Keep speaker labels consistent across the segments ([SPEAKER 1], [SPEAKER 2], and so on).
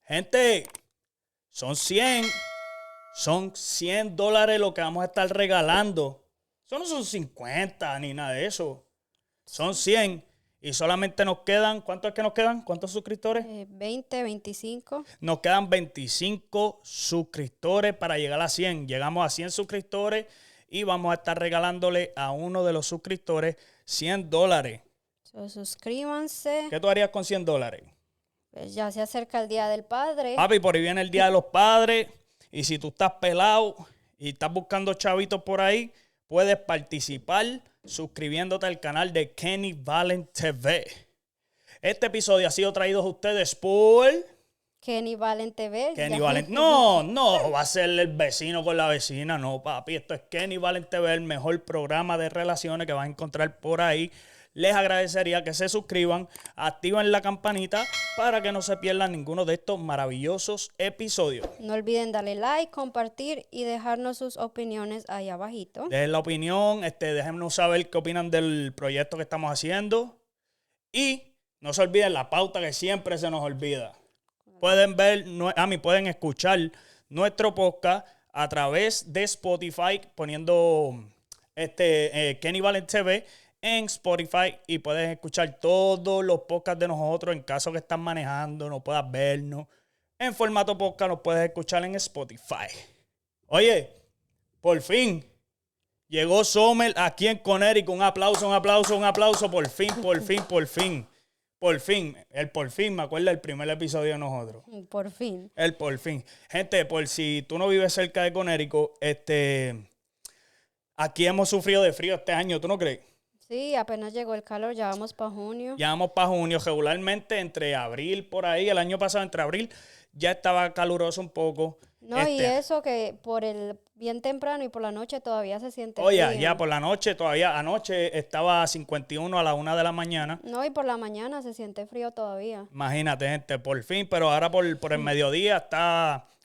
[SPEAKER 1] Gente, son $100 lo que vamos a estar regalando. Eso no son 50 ni nada de eso. Son 100 y solamente nos quedan, ¿cuántos es que nos quedan? ¿Cuántos suscriptores?
[SPEAKER 2] 20, 25.
[SPEAKER 1] Nos quedan 25 suscriptores para llegar a 100. Llegamos a 100 suscriptores y vamos a estar regalándole a uno de los suscriptores $100.
[SPEAKER 2] Suscríbanse.
[SPEAKER 1] ¿Qué tú harías con $100?
[SPEAKER 2] Pues ya se acerca el Día del Padre.
[SPEAKER 1] Papi, por ahí viene el Día de los Padres. Y si tú estás pelado y estás buscando chavitos por ahí, puedes participar suscribiéndote al canal de Kenny Valent TV. Este episodio ha sido traído a ustedes por
[SPEAKER 2] Kenny Valent TV.
[SPEAKER 1] Kenny Valent. No va a ser el vecino con la vecina. No, papi. Esto es Kenny Valent TV, el mejor programa de relaciones que vas a encontrar por ahí. Les agradecería que se suscriban, activen la campanita para que no se pierdan ninguno de estos maravillosos episodios.
[SPEAKER 2] No olviden darle like, compartir y dejarnos sus opiniones ahí abajito.
[SPEAKER 1] Dejen la opinión, déjennos saber qué opinan del proyecto que estamos haciendo. Y no se olviden la pauta que siempre se nos olvida. Pueden escuchar nuestro podcast a través de Spotify poniendo Kenny Valent TV en Spotify y puedes escuchar todos los podcasts de nosotros en caso que estás manejando, no puedas vernos. En formato podcast nos puedes escuchar en Spotify. Oye, por fin llegó Summer aquí en Connecticut. Un aplauso, por fin. Por fin, me acuerdo del primer episodio de nosotros.
[SPEAKER 2] Por fin.
[SPEAKER 1] Por fin. Gente, por si tú no vives cerca de Connecticut, aquí hemos sufrido de frío este año, ¿tú no crees?
[SPEAKER 2] Sí, apenas llegó el calor, ya vamos para junio.
[SPEAKER 1] Ya vamos para junio, regularmente entre abril, por ahí, el año pasado entre abril, ya estaba caluroso un poco.
[SPEAKER 2] No, y eso que por el bien temprano y por la noche todavía se siente
[SPEAKER 1] Oye,
[SPEAKER 2] frío.
[SPEAKER 1] ya por la noche todavía, anoche estaba a 51 a la 1 de la mañana.
[SPEAKER 2] No, y por la mañana se siente frío todavía.
[SPEAKER 1] Imagínate, gente, por fin, pero ahora por el mediodía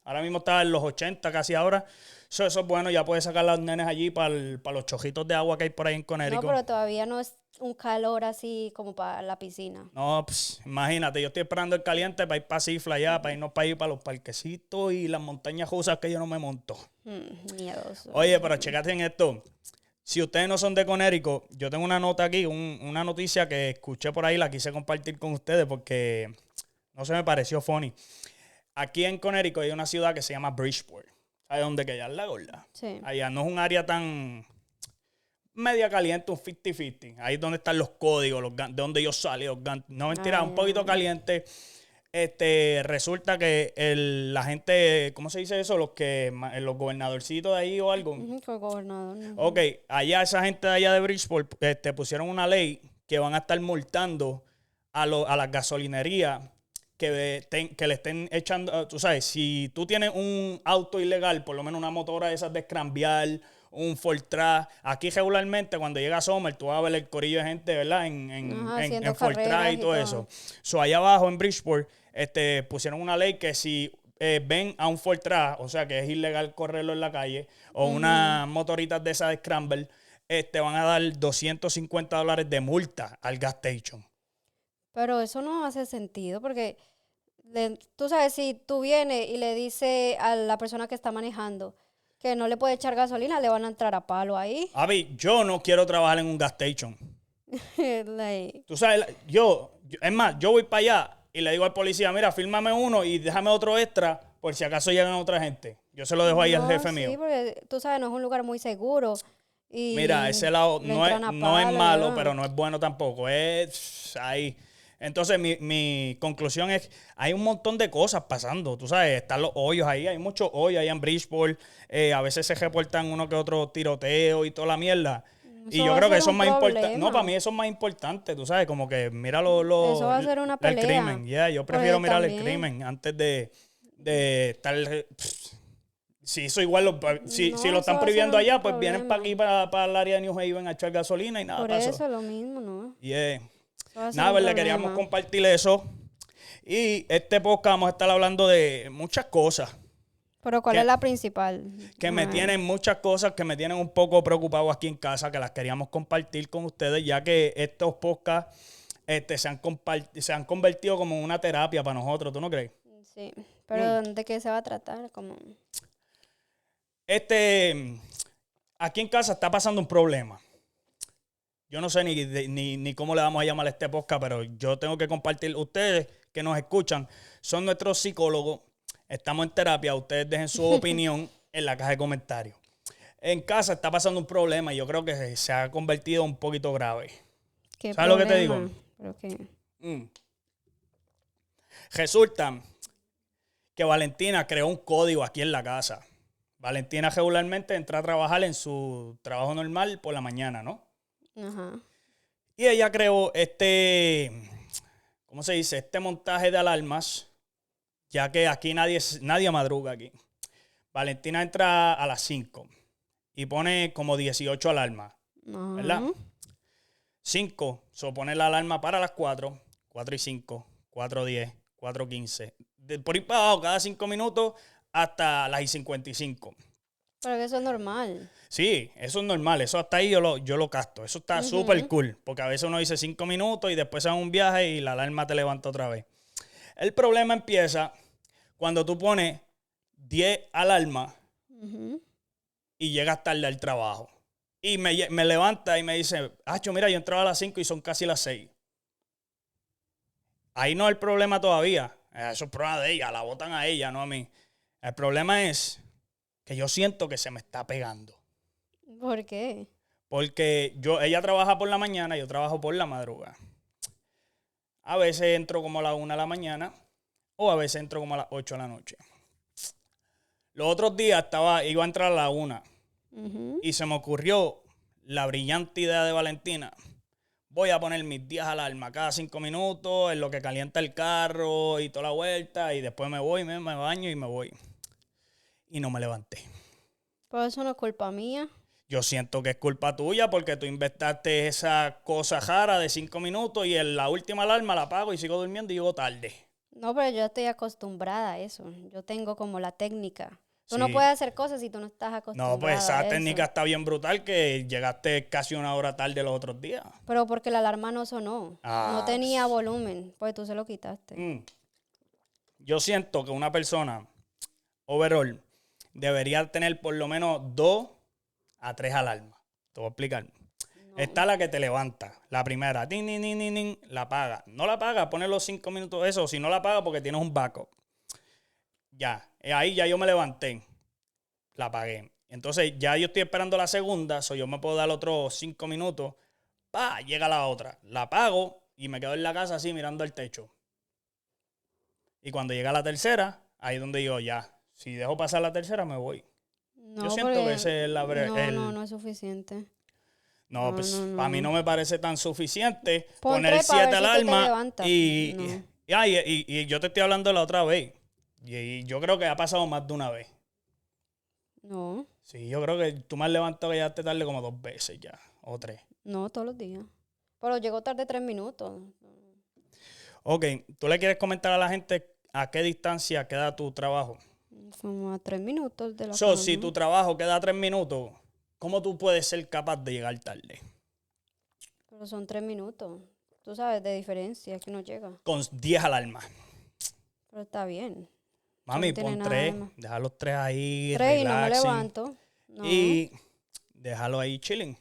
[SPEAKER 1] ahora mismo está en los 80 casi ahora. Eso es bueno, ya puedes sacar a los nenes allí para los chojitos de agua que hay por ahí en Connecticut.
[SPEAKER 2] No, pero todavía no es un calor así como para la piscina.
[SPEAKER 1] No, pues, imagínate, yo estoy esperando el caliente para ir para Cifla allá, para irnos para ir para los parquecitos y las montañas rusas que yo no me monto.
[SPEAKER 2] Miedoso.
[SPEAKER 1] Oye, pero chécate en esto. Si ustedes no son de Connecticut, yo tengo una nota aquí, una noticia que escuché por ahí, la quise compartir con ustedes porque no se me pareció funny. Aquí en Connecticut hay una ciudad que se llama Bridgeport. ¿Sabes dónde que es la gorda?
[SPEAKER 2] Sí.
[SPEAKER 1] Allá no es un área tan media caliente, un 50-50. Ahí es donde están los códigos, de donde yo salí. No, mentira, un poquito caliente. Resulta que la gente, ¿cómo se dice eso? Los gobernadorcitos de ahí o algo.
[SPEAKER 2] Fue gobernador. ¿No?
[SPEAKER 1] Ok, allá esa gente de allá de Bridgeport pusieron una ley que van a estar multando a las gasolinerías que le estén echando, tú sabes, si tú tienes un auto ilegal, por lo menos una motora de esas de scrambear, un Fortran, aquí regularmente cuando llega Summer, tú vas a ver el corillo de gente, ¿verdad? En Fortran y todo eso. So, allá abajo en Bridgeport, pusieron una ley que si ven a un Fortran, o sea que es ilegal correrlo en la calle, o unas motoritas de esas de scramble, van a dar $250 de multa al gas station.
[SPEAKER 2] Pero eso no hace sentido porque tú sabes, si tú vienes y le dices a la persona que está manejando que no le puede echar gasolina, le van a entrar a palo ahí.
[SPEAKER 1] Avi, yo no quiero trabajar en un gas station. Tú sabes, es más, yo voy para allá y le digo al policía, mira, fírmame uno y déjame otro extra por si acaso llegan otra gente. Yo se lo dejo ahí al jefe mío.
[SPEAKER 2] Sí, porque tú sabes, no es un lugar muy seguro. Y
[SPEAKER 1] mira, ese lado no es malo, pero no es bueno tampoco. Es ahí. Entonces, mi conclusión es, hay un montón de cosas pasando, tú sabes, están los hoyos ahí, hay muchos hoyos ahí en Bridgeport, a veces se reportan uno que otro tiroteo y toda la mierda. Y yo creo que eso es más importante. No, para mí eso es más importante, tú sabes, como que mira
[SPEAKER 2] eso va a ser una pelea.
[SPEAKER 1] El crimen, yo prefiero mirar el crimen antes de estar... Si eso igual, si lo están prohibiendo allá, pues vienen para aquí, para el área de New Haven a echar gasolina y nada.
[SPEAKER 2] Por eso es lo mismo, ¿no?
[SPEAKER 1] Nada, le queríamos compartir eso. Y este podcast vamos a estar hablando de muchas cosas.
[SPEAKER 2] Pero ¿cuál es la principal?
[SPEAKER 1] Que me tienen muchas cosas que me tienen un poco preocupado aquí en casa, que las queríamos compartir con ustedes, ya que estos podcasts se han convertido como en una terapia para nosotros, ¿tú no crees?
[SPEAKER 2] Sí, Pero ¿de qué se va a tratar? Como...
[SPEAKER 1] Aquí en casa está pasando un problema. Yo no sé ni cómo le vamos a llamar a este podcast, pero yo tengo que compartir. Ustedes que nos escuchan son nuestros psicólogos. Estamos en terapia. Ustedes dejen su opinión en la caja de comentarios. En casa está pasando un problema y yo creo que se ha convertido un poquito grave.
[SPEAKER 2] ¿Qué
[SPEAKER 1] ¿Sabes lo que te digo?
[SPEAKER 2] ¿Pero qué?
[SPEAKER 1] Resulta que Valentina creó un código aquí en la casa. Valentina regularmente entra a trabajar en su trabajo normal por la mañana, ¿no?
[SPEAKER 2] Ajá.
[SPEAKER 1] Y ella creó ¿cómo se dice? Este montaje de alarmas, ya que aquí nadie madruga aquí. Valentina entra a las 5 y pone como 18 alarmas, ¿verdad? 5, pone la alarma para las 4, 4 y 5, 4:10, 4:15. Por ir para abajo, cada 5 minutos hasta las 55.
[SPEAKER 2] Pero que eso es normal.
[SPEAKER 1] Sí, eso es normal. Eso hasta ahí yo lo capto. Eso está súper cool. Porque a veces uno dice 5 minutos y después se va a un viaje y la alarma te levanta otra vez. El problema empieza cuando tú pones 10 alarmas y llegas tarde al trabajo. Y me levanta y me dice, mira, yo entraba a las 5 y son casi las 6. Ahí no es el problema todavía. Eso es problema de ella. La botan a ella, no a mí. El problema es que yo siento que se me está pegando.
[SPEAKER 2] ¿Por qué?
[SPEAKER 1] Porque ella trabaja por la mañana y yo trabajo por la madrugada. A veces entro como a las 1 de la mañana o a veces entro como a las 8 de la noche. Los otros días iba a entrar a la 1 y se me ocurrió la brillante idea de Valentina. Voy a poner mis 10 alarmas cada 5 minutos en lo que calienta el carro y toda la vuelta y después me voy, me baño y me voy. Y no me levanté.
[SPEAKER 2] Pero eso no es culpa mía.
[SPEAKER 1] Yo siento que es culpa tuya porque tú inventaste esa cosa rara de 5 minutos y en la última alarma la apago y sigo durmiendo y llego tarde.
[SPEAKER 2] No, pero yo estoy acostumbrada a eso. Yo tengo como la técnica. Tú
[SPEAKER 1] Sí.
[SPEAKER 2] no puedes hacer cosas si tú no estás acostumbrada
[SPEAKER 1] No, pues
[SPEAKER 2] a
[SPEAKER 1] esa
[SPEAKER 2] eso.
[SPEAKER 1] técnica está bien brutal que llegaste casi 1 hora tarde los otros días.
[SPEAKER 2] Pero porque la alarma no sonó. No
[SPEAKER 1] Ah,
[SPEAKER 2] tenía volumen. Pues tú se lo quitaste.
[SPEAKER 1] Yo siento que una persona overall debería tener por lo menos 2 a 3 alarmas. Te voy a explicar. No. Está la que te levanta. La primera, tin, tin, tin, tin, tin, la apaga. No la apaga, pone los 5 minutos eso. Si no la apaga porque tienes un backup. Ya, ahí ya yo me levanté. La apagué. Entonces ya yo estoy esperando la segunda. Yo me puedo dar otros 5 minutos. Llega la otra. La apago y me quedo en la casa así mirando el techo. Y cuando llega la tercera, ahí es donde digo ya. Si dejo pasar la tercera, me voy.
[SPEAKER 2] No,
[SPEAKER 1] Yo siento que ese es
[SPEAKER 2] no es suficiente.
[SPEAKER 1] No, pues para mí no me parece tan suficiente
[SPEAKER 2] Pon
[SPEAKER 1] poner
[SPEAKER 2] 3 para
[SPEAKER 1] 7
[SPEAKER 2] ver si tú te
[SPEAKER 1] alarmas
[SPEAKER 2] levantas.
[SPEAKER 1] y yo te estoy hablando la otra vez. Y yo creo que ha pasado más de una vez.
[SPEAKER 2] No.
[SPEAKER 1] Sí, yo creo que tú me has levantado que llegaste tarde como 2 veces ya, o 3.
[SPEAKER 2] No, todos los días. Pero llegó tarde 3 minutos.
[SPEAKER 1] Ok, ¿tú le quieres comentar a la gente a qué distancia queda tu trabajo?
[SPEAKER 2] Como a 3 minutos de la cama.
[SPEAKER 1] Si tu trabajo queda 3 minutos, ¿cómo tú puedes ser capaz de llegar tarde?
[SPEAKER 2] Pero son 3 minutos. Tú sabes, de diferencia, que no llega.
[SPEAKER 1] Con 10 alarmas.
[SPEAKER 2] Pero está bien.
[SPEAKER 1] Mami,
[SPEAKER 2] no
[SPEAKER 1] pon 3, deja los 3 ahí,
[SPEAKER 2] 3 y no me
[SPEAKER 1] relaxing,
[SPEAKER 2] levanto. No.
[SPEAKER 1] y déjalo ahí chilling.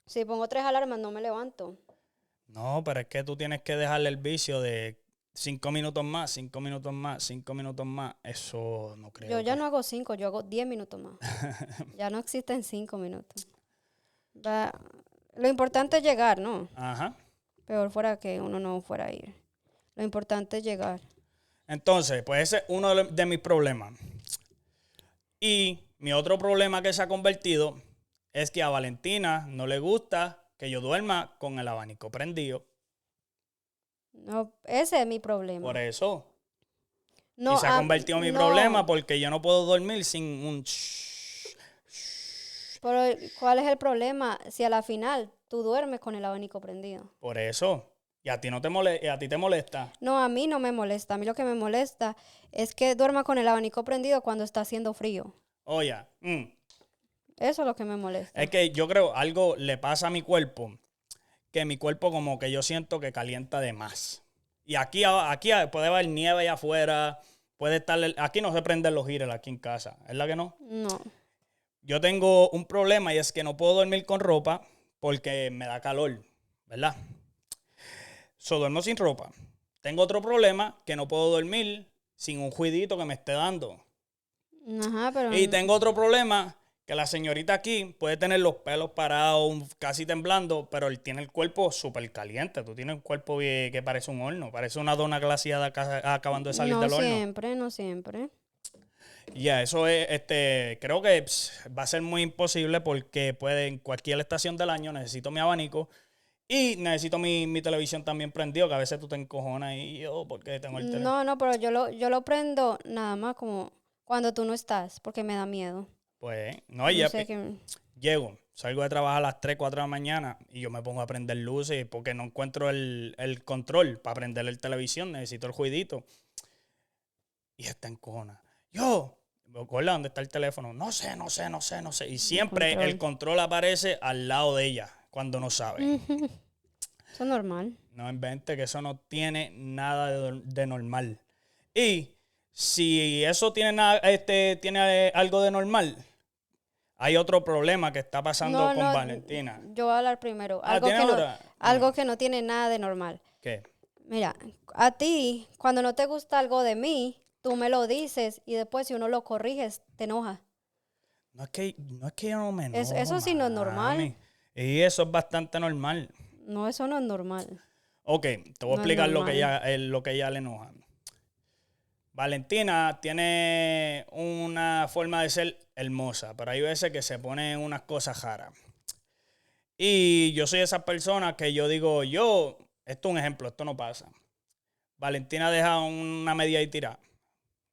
[SPEAKER 2] Si pongo 3 alarmas, no me levanto.
[SPEAKER 1] No, pero es que tú tienes que dejarle el vicio de 5 minutos más, 5 minutos más, 5 minutos más. Eso no creo.
[SPEAKER 2] Yo ya no hago 5, yo hago 10 minutos más. Ya no existen 5 minutos. Lo importante es llegar, ¿no?
[SPEAKER 1] Ajá.
[SPEAKER 2] Peor fuera que uno no fuera a ir. Lo importante es llegar.
[SPEAKER 1] Entonces, pues ese es uno de mis problemas. Y mi otro problema que se ha convertido es que a Valentina no le gusta que yo duerma con el abanico prendido.
[SPEAKER 2] No, ese es mi problema.
[SPEAKER 1] Por eso.
[SPEAKER 2] No,
[SPEAKER 1] y se ha convertido en mi problema porque yo no puedo dormir sin un...
[SPEAKER 2] Pero, ¿cuál es el problema si a la final tú duermes con el abanico prendido?
[SPEAKER 1] Por eso. ¿Y a ti a ti te molesta?
[SPEAKER 2] No, a mí no me molesta. A mí lo que me molesta es que duerma con el abanico prendido cuando está haciendo frío.
[SPEAKER 1] Oye,
[SPEAKER 2] Eso es lo que me molesta.
[SPEAKER 1] es que yo creo algo le pasa a mi cuerpo, que mi cuerpo como que yo siento que calienta de más. Y aquí puede haber nieve allá afuera, puede estar... Aquí no se prenden los heaters aquí en casa, ¿es la que no?
[SPEAKER 2] No.
[SPEAKER 1] Yo tengo un problema y es que no puedo dormir con ropa porque me da calor, ¿verdad? Duermo sin ropa. Tengo otro problema que no puedo dormir sin un juidito que me esté dando.
[SPEAKER 2] Ajá, pero...
[SPEAKER 1] Y tengo otro problema que la señorita aquí puede tener los pelos parados, casi temblando, pero él tiene el cuerpo súper caliente. Tú tienes un cuerpo que parece un horno, parece una dona glaciada acabando de salir
[SPEAKER 2] No
[SPEAKER 1] del horno.
[SPEAKER 2] siempre, no siempre.
[SPEAKER 1] Ya, eso es, creo que va a ser muy imposible porque en cualquier estación del año necesito mi abanico y necesito mi televisión también prendido, que a veces tú te encojonas y yo, porque tengo el teléfono.
[SPEAKER 2] No, pero yo lo prendo nada más como cuando tú no estás, porque me da miedo.
[SPEAKER 1] Pues, no,
[SPEAKER 2] No
[SPEAKER 1] ya
[SPEAKER 2] sé qué...
[SPEAKER 1] llego, salgo de trabajar a las 3, 4 de la mañana y yo me pongo a prender luces porque no encuentro el control para prender la televisión, necesito el juidito. Y está encojona. Yo, me acuerdo dónde está el teléfono. No sé. Y siempre el control aparece al lado de ella cuando no sabe.
[SPEAKER 2] Eso es normal.
[SPEAKER 1] No invente que eso no tiene nada de normal. Y si eso tiene algo de normal, hay otro problema que está pasando con Valentina.
[SPEAKER 2] Yo voy a hablar primero.
[SPEAKER 1] ¿Tiene otra?
[SPEAKER 2] Algo que no tiene nada de normal.
[SPEAKER 1] ¿Qué?
[SPEAKER 2] Mira, a ti, cuando no te gusta algo de mí, tú me lo dices y después si uno lo corriges, te enoja.
[SPEAKER 1] No es que yo no me enojo,
[SPEAKER 2] Eso sí no es normal.
[SPEAKER 1] mami. Y eso es bastante normal.
[SPEAKER 2] No, eso no es normal.
[SPEAKER 1] Ok, te voy a
[SPEAKER 2] No es
[SPEAKER 1] explicar lo que
[SPEAKER 2] normal.
[SPEAKER 1] ella le enoja. Valentina tiene una forma de ser hermosa, pero hay veces que se pone unas cosas raras. Y yo soy esa persona que yo digo, esto es un ejemplo, esto no pasa. Valentina deja una media ahí tirada,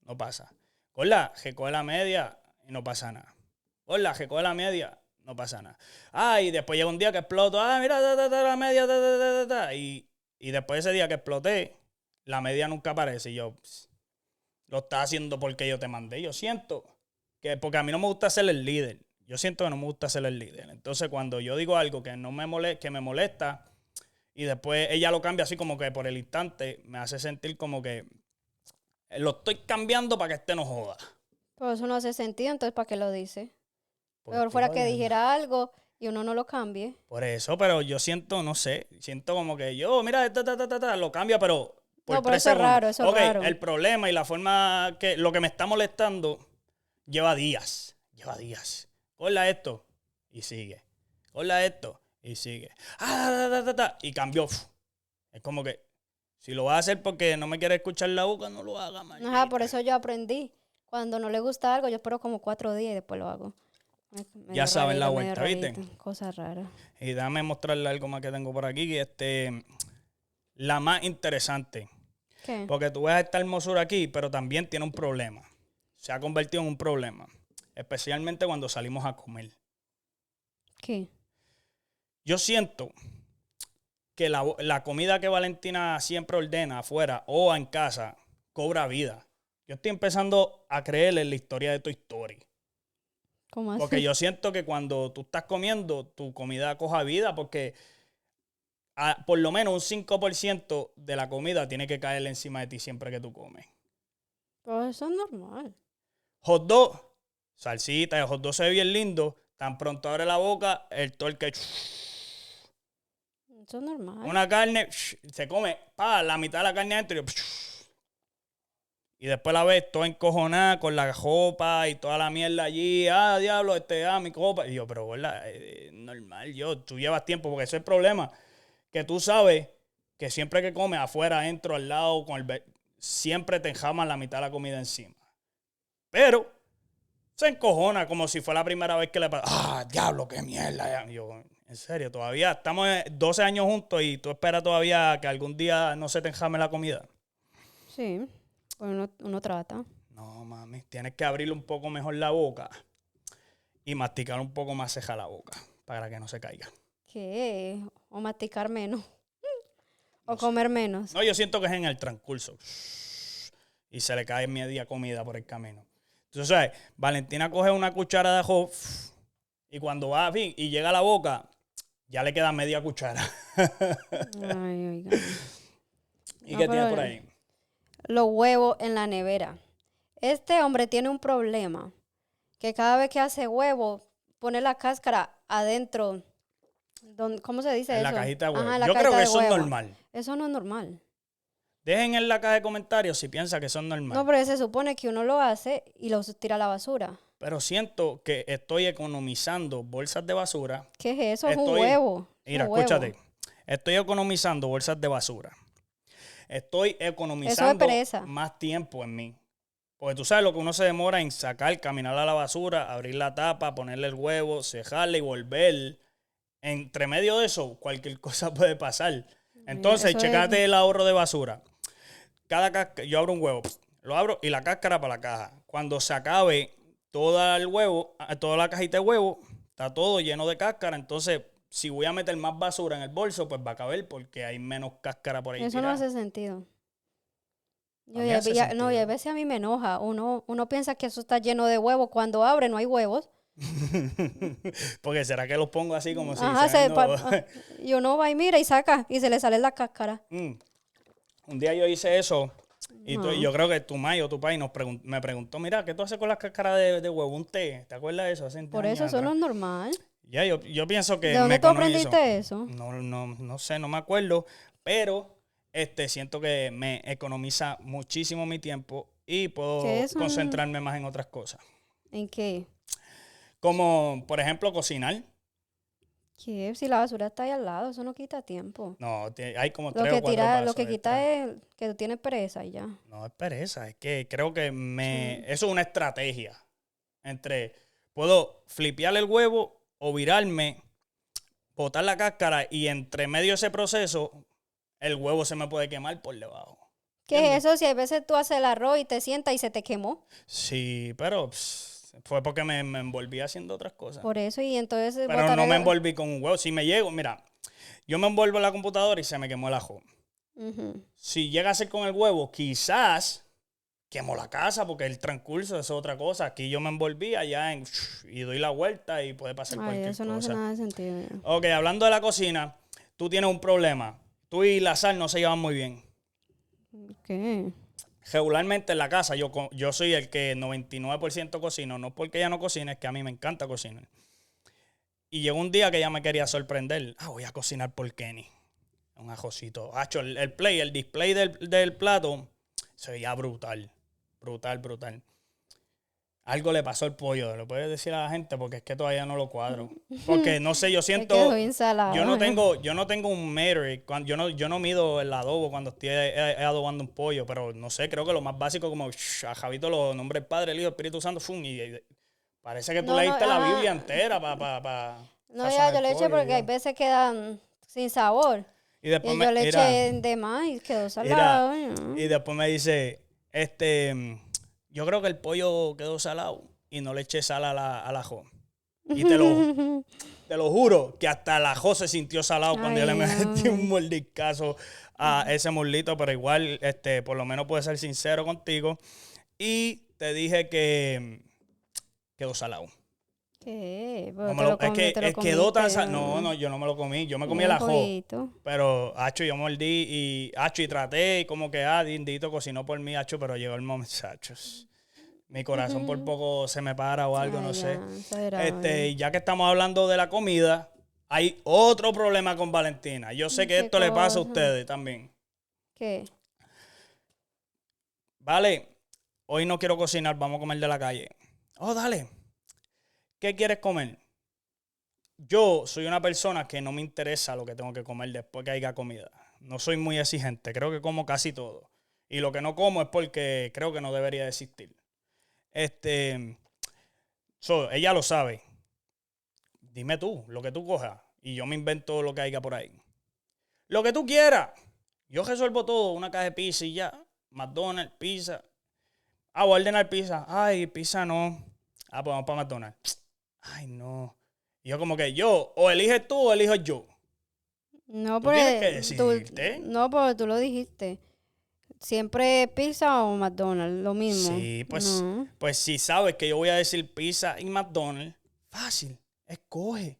[SPEAKER 1] no pasa. Hola, recoge la media y no pasa nada. Hola, recoge la media, no pasa nada. Y después llega un día que exploto, mira, la media, y después de ese día que exploté, la media nunca aparece. Y yo, lo estás haciendo porque yo te mandé. Yo siento que, porque a mí no me gusta ser el líder. Yo siento que no me gusta ser el líder. Entonces, cuando yo digo algo que no que me molesta, y después ella lo cambia así como que por el instante, me hace sentir como que lo estoy cambiando para que no joda.
[SPEAKER 2] Pero eso no hace sentido, entonces ¿para qué lo dice?
[SPEAKER 1] ¿Por
[SPEAKER 2] Peor
[SPEAKER 1] qué,
[SPEAKER 2] fuera que
[SPEAKER 1] Fabián?
[SPEAKER 2] dijera algo y uno no lo cambie.
[SPEAKER 1] Por eso, pero yo siento, no sé, siento como que mira, lo cambia, pero por
[SPEAKER 2] No, pero
[SPEAKER 1] 3
[SPEAKER 2] eso es
[SPEAKER 1] segundos.
[SPEAKER 2] raro, eso es
[SPEAKER 1] Ok,
[SPEAKER 2] raro.
[SPEAKER 1] el problema y la forma que lo que me está molestando lleva días. Hola esto y sigue. Hola esto y sigue. Y cambió. Es como que si lo vas a hacer porque no me quiere escuchar la boca, no lo haga, maldita.
[SPEAKER 2] Ajá, por eso yo aprendí. Cuando no le gusta algo, yo espero como 4 días y después lo hago.
[SPEAKER 1] Ya saben la vuelta, ¿viste?
[SPEAKER 2] Cosas raras.
[SPEAKER 1] Y déjame mostrarle algo más que tengo por aquí, que la más interesante.
[SPEAKER 2] ¿Qué?
[SPEAKER 1] Porque tú ves esta hermosura aquí, pero también tiene un problema. Se ha convertido en un problema. Especialmente cuando salimos a comer.
[SPEAKER 2] ¿Qué?
[SPEAKER 1] Yo siento que la comida que Valentina siempre ordena afuera o en casa cobra vida. Yo estoy empezando a creer en la historia de Toy Story.
[SPEAKER 2] ¿Cómo así?
[SPEAKER 1] Porque yo siento que cuando tú estás comiendo, tu comida coja vida porque por lo menos un 5% de la comida tiene que caerle encima de ti siempre que tú comes.
[SPEAKER 2] Pero eso es normal.
[SPEAKER 1] Hot dog, salsita, el hot dog se ve bien lindo. Tan pronto abre la boca, el torque.
[SPEAKER 2] Eso es normal.
[SPEAKER 1] Una carne, se come, la mitad de la carne adentro. Y después la ves toda encojonada con la copa y toda la mierda allí. Diablo, mi copa. Y yo, pero gorda, normal, tú llevas tiempo, porque ese es el problema. Que tú sabes que siempre que comes afuera, adentro, al lado, siempre te enjaman la mitad de la comida encima. Pero se encojona como si fue la primera vez que le pasa. Diablo, qué mierda. Y yo, en serio, todavía estamos 12 años juntos y tú esperas todavía que algún día no se te enjame la comida.
[SPEAKER 2] Sí, pues uno trata.
[SPEAKER 1] No, mami, tienes que abrirle un poco mejor la boca y masticar un poco más ceja la boca para que no se caiga.
[SPEAKER 2] ¿Qué? O masticar menos. O comer menos.
[SPEAKER 1] No, yo siento que es en el transcurso. Y se le cae media comida por el camino. Entonces, ¿sabes? Valentina coge una cuchara de ajo y cuando va a fin y llega a la boca, ya le queda media cuchara.
[SPEAKER 2] Ay, oiga.
[SPEAKER 1] ¿Y
[SPEAKER 2] No,
[SPEAKER 1] qué tiene
[SPEAKER 2] pero
[SPEAKER 1] por ahí?
[SPEAKER 2] los huevos en la nevera. Este hombre tiene un problema, que cada vez que hace huevo, pone la cáscara adentro. ¿Cómo se dice
[SPEAKER 1] En la
[SPEAKER 2] eso?
[SPEAKER 1] cajita de huevo.
[SPEAKER 2] Ajá, en la
[SPEAKER 1] Yo creo
[SPEAKER 2] cajita
[SPEAKER 1] que
[SPEAKER 2] de
[SPEAKER 1] eso es
[SPEAKER 2] huevo.
[SPEAKER 1] normal.
[SPEAKER 2] Eso no es normal.
[SPEAKER 1] Dejen en la caja de comentarios si piensan que eso es
[SPEAKER 2] No,
[SPEAKER 1] normal.
[SPEAKER 2] pero se supone que uno lo hace y lo tira a la basura.
[SPEAKER 1] Pero siento que estoy economizando bolsas de basura.
[SPEAKER 2] ¿Qué es eso? Es un
[SPEAKER 1] Estoy,
[SPEAKER 2] huevo. Es
[SPEAKER 1] mira,
[SPEAKER 2] un huevo.
[SPEAKER 1] escúchate. Estoy economizando bolsas de basura. Estoy
[SPEAKER 2] Eso es
[SPEAKER 1] economizando
[SPEAKER 2] pereza.
[SPEAKER 1] más tiempo en mí. Porque tú sabes lo que uno se demora en sacar, caminar a la basura, abrir la tapa, ponerle el huevo, cejarle y volver. Entre medio de eso, cualquier cosa puede pasar. Entonces,
[SPEAKER 2] Eso es.
[SPEAKER 1] checate el ahorro de basura. Yo abro un huevo, lo abro y la cáscara para la caja. Cuando se acabe todo el huevo, toda la cajita de huevo, está todo lleno de cáscara. Entonces, si voy a meter más basura en el bolso, pues va a caber porque hay menos cáscara por ahí
[SPEAKER 2] Eso no
[SPEAKER 1] tirada.
[SPEAKER 2] hace sentido.
[SPEAKER 1] A mí hace
[SPEAKER 2] No, y a
[SPEAKER 1] sentido.
[SPEAKER 2] veces a mí me enoja. Uno piensa que eso está lleno de huevos. Cuando abre no hay huevos.
[SPEAKER 1] Porque será que los pongo así como si
[SPEAKER 2] Ajá,
[SPEAKER 1] sean no.
[SPEAKER 2] y uno va y mira y saca y se le sale la cáscara.
[SPEAKER 1] Un día yo hice eso y
[SPEAKER 2] No.
[SPEAKER 1] yo creo que tu mai o tu pai me preguntó, mira, ¿qué tú haces con las cáscaras de huevo? Un té. ¿Te acuerdas de eso? Hace
[SPEAKER 2] Por
[SPEAKER 1] años
[SPEAKER 2] eso eso no
[SPEAKER 1] atrás.
[SPEAKER 2] es normal.
[SPEAKER 1] Ya, yo pienso que
[SPEAKER 2] ¿De
[SPEAKER 1] me
[SPEAKER 2] dónde tú
[SPEAKER 1] economizo.
[SPEAKER 2] aprendiste eso?
[SPEAKER 1] No sé, no me acuerdo, pero siento que me economiza muchísimo mi tiempo y puedo
[SPEAKER 2] ¿Qué es?
[SPEAKER 1] concentrarme más en otras cosas.
[SPEAKER 2] ¿En qué?
[SPEAKER 1] Como, por ejemplo, cocinar.
[SPEAKER 2] ¿Qué? Si la basura está ahí al lado, eso no quita tiempo.
[SPEAKER 1] No, hay como
[SPEAKER 2] Lo
[SPEAKER 1] 3 o
[SPEAKER 2] que
[SPEAKER 1] 4
[SPEAKER 2] tira,
[SPEAKER 1] pasos
[SPEAKER 2] lo que quita
[SPEAKER 1] extra.
[SPEAKER 2] es que tú tienes pereza y ya.
[SPEAKER 1] No es pereza, es que creo que
[SPEAKER 2] Sí.
[SPEAKER 1] eso es una estrategia. Puedo flipear el huevo o virarme, botar la cáscara y entre medio de ese proceso, el huevo se me puede quemar por debajo.
[SPEAKER 2] ¿Qué
[SPEAKER 1] ¿Entiendes?
[SPEAKER 2] es eso? Si a veces tú haces el arroz y te sientas y se te quemó.
[SPEAKER 1] Sí, pero fue porque me envolví haciendo otras cosas.
[SPEAKER 2] Por eso, y entonces
[SPEAKER 1] Pero
[SPEAKER 2] botar
[SPEAKER 1] no me envolví con un huevo. Si me llego, mira, yo me envuelvo en la computadora y se me quemó el ajo.
[SPEAKER 2] Ujú.
[SPEAKER 1] Si llega a ser con el huevo, quizás quemó la casa porque el transcurso es otra cosa. Aquí yo me envolví allá y doy la vuelta y puede pasar
[SPEAKER 2] Ay,
[SPEAKER 1] cualquier
[SPEAKER 2] eso no hace
[SPEAKER 1] cosa.
[SPEAKER 2] nada de sentido. Ya.
[SPEAKER 1] Ok, hablando de la cocina, tú tienes un problema. Tú y la sal no se llevan muy bien.
[SPEAKER 2] ¿Qué?
[SPEAKER 1] Regularmente en la casa yo soy el que 99% cocino. No porque ella no cocine, es que a mí me encanta cocinar. Y llegó un día que ella me quería sorprender. Voy a cocinar por Kenny. Un ajocito. El display del plato se veía brutal. Brutal. Algo le pasó al pollo. ¿Lo puedes decir a la gente? Porque es que todavía no lo cuadro. Porque no sé, yo
[SPEAKER 2] Se
[SPEAKER 1] siento.
[SPEAKER 2] quedó bien salado.
[SPEAKER 1] Yo no tengo un meter. Yo no mido el adobo cuando estoy adobando un pollo. Pero no sé, creo que lo más básico, como a Javito los nombres del Padre, el Hijo, Espíritu Santo, y parece que tú leíste la
[SPEAKER 2] ajá.
[SPEAKER 1] Biblia entera para
[SPEAKER 2] No, ya, yo le eché porque hay veces quedan sin sabor.
[SPEAKER 1] Y después
[SPEAKER 2] Y yo le
[SPEAKER 1] mira,
[SPEAKER 2] eché de más y quedó salado.
[SPEAKER 1] y después me dice, yo creo que el pollo quedó salado y no le eché sal al ajo. Y te lo juro que hasta el ajo se sintió salado cuando yo le
[SPEAKER 2] Ay,
[SPEAKER 1] metí un
[SPEAKER 2] ay.
[SPEAKER 1] mordiscazo a ese muslito, pero igual, por lo menos puedo ser sincero contigo. Y te dije que quedó salado.
[SPEAKER 2] ¿Qué?
[SPEAKER 1] No
[SPEAKER 2] Pero
[SPEAKER 1] me lo, es que
[SPEAKER 2] te lo
[SPEAKER 1] quedó tan
[SPEAKER 2] comiste.
[SPEAKER 1] salado. No, yo no me lo comí. Yo me comí el
[SPEAKER 2] Un
[SPEAKER 1] ajo.
[SPEAKER 2] poquito.
[SPEAKER 1] Pero, yo mordí y traté y como que, Dindito cocinó por mí, pero llegó el momento, mi corazón por poco se me para o algo, no
[SPEAKER 2] Ay,
[SPEAKER 1] sé.
[SPEAKER 2] ya, exagerado, ya.
[SPEAKER 1] Ya que estamos hablando de la comida, hay otro problema con Valentina. Yo sé que
[SPEAKER 2] ¿Qué
[SPEAKER 1] esto le pasa a
[SPEAKER 2] cosa?
[SPEAKER 1] ustedes también.
[SPEAKER 2] ¿Qué?
[SPEAKER 1] Vale, hoy no quiero cocinar, vamos a comer de la calle. Dale. ¿Qué quieres comer? Yo soy una persona que no me interesa lo que tengo que comer después que haya comida. No soy muy exigente, creo que como casi todo. Y lo que no como es porque creo que no debería existir. Ella lo sabe. Dime tú, lo que tú cojas. Y yo me invento lo que haya por ahí. Lo que tú quieras. Yo resuelvo todo, una caja de pizza y ya. McDonald's, pizza. Voy a ordenar pizza. Ay, pizza no. Pues vamos para McDonald's. Ay, no. Y yo como que o eliges tú o elijo yo.
[SPEAKER 2] No,
[SPEAKER 1] Tú tienes que
[SPEAKER 2] tú,
[SPEAKER 1] decidirte.
[SPEAKER 2] no, porque tú lo dijiste. Siempre pizza o McDonald's, lo mismo.
[SPEAKER 1] Sí,
[SPEAKER 2] No.
[SPEAKER 1] pues si sabes que yo voy a decir pizza y McDonald's, fácil, escoge.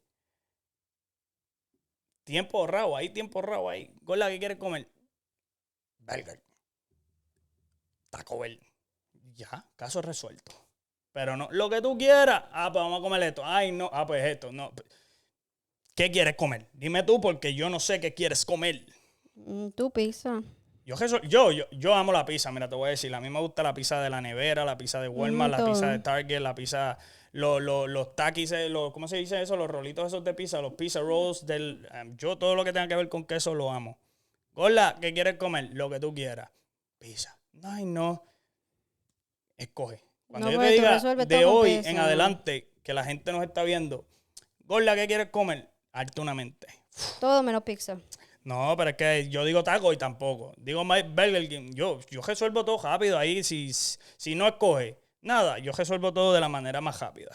[SPEAKER 1] Tiempo ahorrado ahí. Gorda, ¿qué quieres comer? Burger, Taco Bell. Ya, caso resuelto. Pero no, lo que tú quieras. Ah, pues vamos a comer esto. Ay, no. Ah, pues esto. No. ¿Qué quieres comer? Dime tú porque yo no sé qué quieres comer.
[SPEAKER 2] Tu pizza.
[SPEAKER 1] Yo amo la pizza, mira, te voy a decir. A mí me gusta la pizza de la nevera, la pizza de Walmart, la pizza de Target, la pizza, los takis, ¿cómo se dice eso? Los rolitos esos de pizza, los pizza rolls yo todo lo que tenga que ver con queso lo amo. Gorda, ¿qué quieres comer? Lo que tú quieras. Pizza. Ay, no. Escoge. Cuando
[SPEAKER 2] No,
[SPEAKER 1] yo te
[SPEAKER 2] porque tú
[SPEAKER 1] diga
[SPEAKER 2] resuelves
[SPEAKER 1] de
[SPEAKER 2] todo con
[SPEAKER 1] hoy
[SPEAKER 2] pizza,
[SPEAKER 1] en
[SPEAKER 2] ¿no?
[SPEAKER 1] adelante que la gente nos está viendo, Gorda, ¿qué quieres comer? Hazte una mente.
[SPEAKER 2] Todo menos pizza.
[SPEAKER 1] No, pero es que yo digo taco y tampoco. Digo Burger King. Yo resuelvo todo rápido ahí. Si no escoge nada, yo resuelvo todo de la manera más rápida.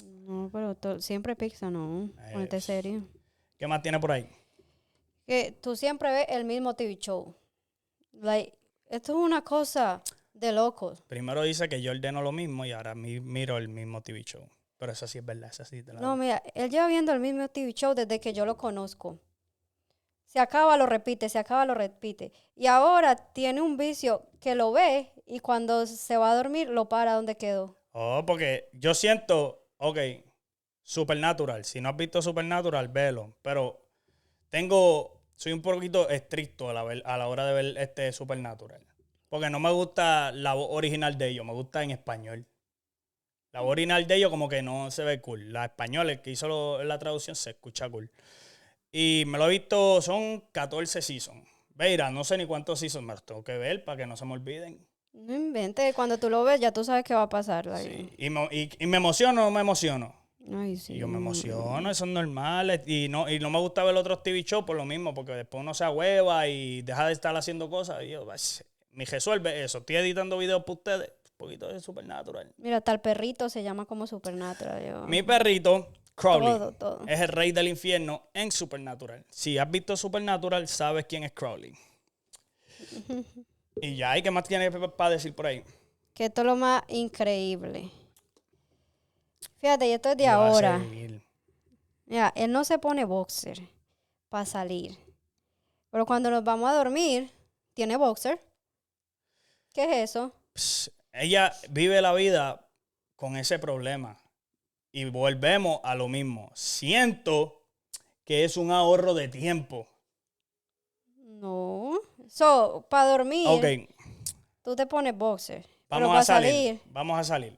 [SPEAKER 2] No, pero siempre pizza, no. Ponete serio.
[SPEAKER 1] ¿Qué más tiene por ahí?
[SPEAKER 2] Que tú siempre ves el mismo TV show. Like, esto es una cosa de locos.
[SPEAKER 1] Primero dice que yo ordeno lo mismo y ahora miro el mismo TV show. Pero eso sí es verdad, eso sí te la
[SPEAKER 2] No,
[SPEAKER 1] doy.
[SPEAKER 2] mira, él lleva viendo el mismo TV show desde que yo lo conozco. Se acaba, lo repite, se acaba, lo repite. Y ahora tiene un vicio que lo ve y cuando se va a dormir lo para donde quedó.
[SPEAKER 1] Oh, porque yo siento, ok, Supernatural. Si no has visto Supernatural, velo. Pero soy un poquito estricto a la hora de ver este Supernatural. Porque no me gusta la voz original de ellos, me gusta en español. La voz original de ellos como que no se ve cool. La española, el que hizo la traducción, se escucha cool. Y me lo he visto, son 14 seasons. Veira, no sé ni cuántos seasons me los tengo que ver para que no se me olviden.
[SPEAKER 2] No inventes, cuando tú lo ves ya tú sabes qué va a pasar.
[SPEAKER 1] Sí. Y me emociono o no me emociono.
[SPEAKER 2] Ay, sí.
[SPEAKER 1] Y yo me emociono, eso es normal. Y no me gusta ver otros TV shows por lo mismo, porque después uno se ahueva y deja de estar haciendo cosas. Y yo, ni resuelve eso. Estoy editando videos para ustedes. Un poquito de Supernatural.
[SPEAKER 2] Mira, tal perrito se llama como Supernatural.
[SPEAKER 1] Mi perrito, Crowley,
[SPEAKER 2] Todo.
[SPEAKER 1] es el rey del infierno en Supernatural. Si has visto Supernatural, sabes quién es Crowley. Y ya, ¿y qué más tiene para decir por ahí?
[SPEAKER 2] Que esto es lo más increíble. Fíjate, y esto es de
[SPEAKER 1] Yo voy a
[SPEAKER 2] ahora.
[SPEAKER 1] seguir.
[SPEAKER 2] Mira, él no se pone boxer para salir. Pero cuando nos vamos a dormir, tiene boxer. ¿Qué es eso?
[SPEAKER 1] Ella vive la vida con ese problema. Y volvemos a lo mismo. Siento que es un ahorro de tiempo.
[SPEAKER 2] No. So, para dormir,
[SPEAKER 1] Ok,
[SPEAKER 2] tú te pones boxer. Pero
[SPEAKER 1] vamos
[SPEAKER 2] para
[SPEAKER 1] a salir.
[SPEAKER 2] salir,
[SPEAKER 1] Vamos a salir.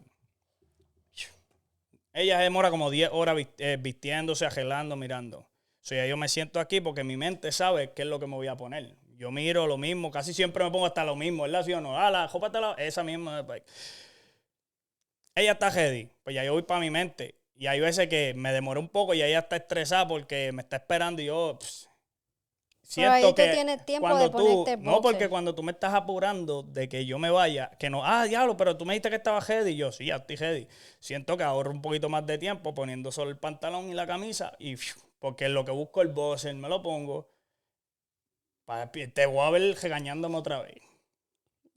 [SPEAKER 1] Ella demora como 10 horas vistiéndose, arreglando, mirando. O sea, yo me siento aquí porque mi mente sabe qué es lo que me voy a poner. Yo miro lo mismo, casi siempre me pongo hasta lo mismo, ¿verdad? ¿Sí o no? Ah, la ropa está esa misma. Pues. Ella está ready, pues ya yo voy para mi mente. Y hay veces que me demoré un poco y ella está estresada porque me está esperando y yo
[SPEAKER 2] pero ahí
[SPEAKER 1] siento
[SPEAKER 2] te
[SPEAKER 1] que
[SPEAKER 2] tienes tiempo
[SPEAKER 1] cuando
[SPEAKER 2] de ponerte
[SPEAKER 1] no, porque
[SPEAKER 2] boxer.
[SPEAKER 1] cuando tú me estás apurando de que yo me vaya, que no, diablo, pero tú me dijiste que estaba ready y yo, sí, ya estoy ready. Siento que ahorro un poquito más de tiempo poniendo solo el pantalón y la camisa y porque lo que busco el boxer me lo pongo. Te voy a ver regañándome otra vez.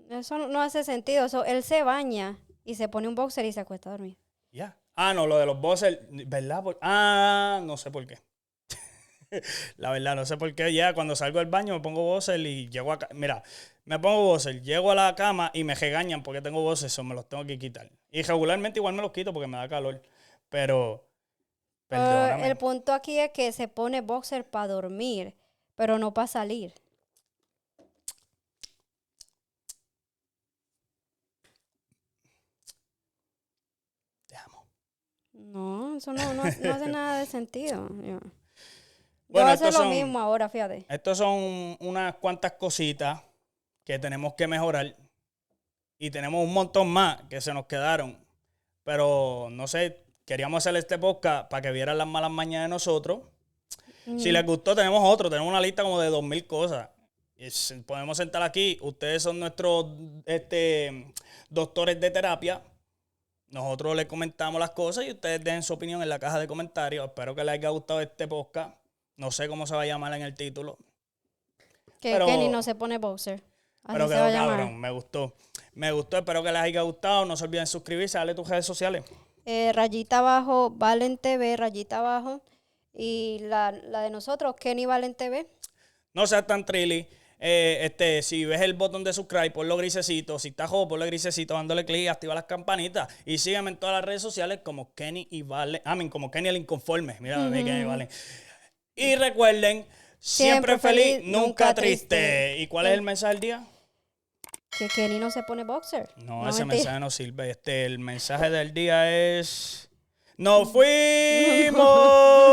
[SPEAKER 2] Eso no hace sentido. So, él se baña y se pone un boxer y se acuesta a dormir.
[SPEAKER 1] Ya. No, lo de los boxers, ¿verdad? No sé por qué. La verdad, no sé por qué. Ya, cuando salgo del baño me pongo boxer y llego a... Mira, me pongo boxer, llego a la cama y me regañan porque tengo boxer, eso me los tengo que quitar. Y regularmente igual me los quito porque me da calor. Pero, perdóname.
[SPEAKER 2] El punto aquí es que se pone boxer para dormir, pero no para salir.
[SPEAKER 1] Te amo.
[SPEAKER 2] No, eso no hace nada de sentido. Yo
[SPEAKER 1] Bueno,
[SPEAKER 2] voy a hacer
[SPEAKER 1] estos
[SPEAKER 2] lo
[SPEAKER 1] son-
[SPEAKER 2] mismo ahora, fíjate.
[SPEAKER 1] Estos son unas cuantas cositas que tenemos que mejorar. Y tenemos un montón más que se nos quedaron. Pero, no sé, queríamos hacer este podcast para que vieran las malas mañas de nosotros. Si les gustó, tenemos otro. Tenemos una lista como de 2000 cosas. Y podemos sentar aquí. Ustedes son nuestros doctores de terapia. Nosotros les comentamos las cosas y ustedes dejen su opinión en la caja de comentarios. Espero que les haya gustado este podcast. No sé cómo se va a llamar en el título.
[SPEAKER 2] Que
[SPEAKER 1] Pero-
[SPEAKER 2] Kenny no se pone boxer. Así
[SPEAKER 1] Pero
[SPEAKER 2] se
[SPEAKER 1] quedó
[SPEAKER 2] va a llamar.
[SPEAKER 1] cabrón. Me gustó. Me gustó. Espero que les haya gustado. No se olviden suscribirse. Dale tus redes sociales.
[SPEAKER 2] Rayita abajo, Valen TV, rayita abajo. Y la de nosotros, Kenny Valen TV.
[SPEAKER 1] No seas tan trilly. Si ves el botón de subscribe, ponlo grisecito. Si estás joven, ponlo grisecito, dándole clic, activa las campanitas. Y sígueme en todas las redes sociales como Kenny y Valen. Como Kenny el Inconforme. Mira, Kenny y Valen. Y recuerden, siempre feliz, nunca triste. ¿Y cuál es el mensaje del día?
[SPEAKER 2] Que Kenny no se pone boxer.
[SPEAKER 1] No, ese mensaje no sirve. El mensaje del día es... ¡Nos fuimos!